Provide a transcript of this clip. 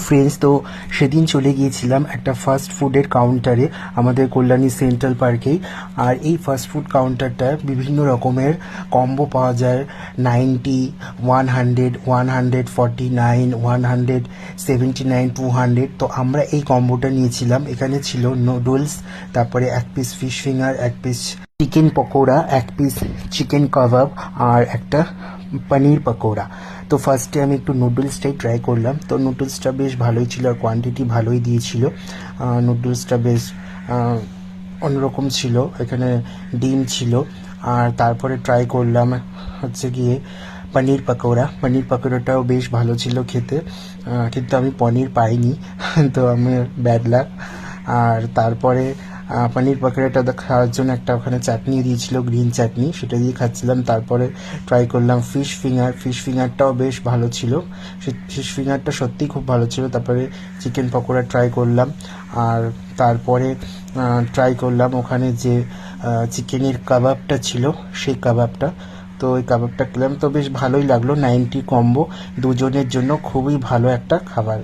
Friends, তো সেদিন চলে গিয়েছিলাম একটা ফাস্ট ফুডের কাউন্টারে আমাদের কল্যাণী সেন্ট্রাল পার্কেই। আর এই ফাস্ট ফুড কাউন্টারটায় বিভিন্ন রকমের কম্বো পাওয়া যায়। 90, 100, 149, 179, 200। তো আমরা এই কম্বোটা নিয়েছিলাম। এখানে ছিল নুডলস, তারপরে এক পিস ফিশ ফিঙ্গার, এক পিস চিকেন পকোড়া, এক পিস চিকেন কাবাব আর একটা পনির পকোড়া। তো ফার্স্টে আমি একটু নুডলসটাই ট্রাই করলাম। তো নুডলসটা বেশ ভালোই ছিল আর কোয়ান্টিটি ভালোই দিয়েছিল। নুডলসটা বেশ অন্যরকম ছিল, এখানে ডিম ছিল। আর তারপরে ট্রাই করলাম হচ্ছে গিয়ে পনির পকোড়া। পনির পকোড়াটাও বেশ ভালো ছিল খেতে, কিন্তু আমি পনির পাইনি তো আমি ব্যাড লাক। আর তারপরে পনির পকোড়াটা খাওয়ার জন্য একটা ওখানে চাটনি দিয়েছিল, গ্রিন চাটনি, সেটা দিয়ে খাচ্ছিলাম। তারপরে ট্রাই করলাম ফিশ ফিঙ্গার। ফিশ ফিঙ্গারটাও বেশ ভালো ছিল, ফিশ ফিঙ্গারটা সত্যিই খুব ভালো ছিল। তারপরে চিকেন পকোড়া ট্রাই করলাম। আর তারপরে ট্রাই করলাম ওখানে যে চিকেনের কাবাবটা ছিল, সেই কাবাবটা। তো ওই কাবাবটা খেলাম, তো বেশ ভালোই লাগলো। 90 কম্বো, দুজনের জন্য খুবই ভালো একটা খাবার।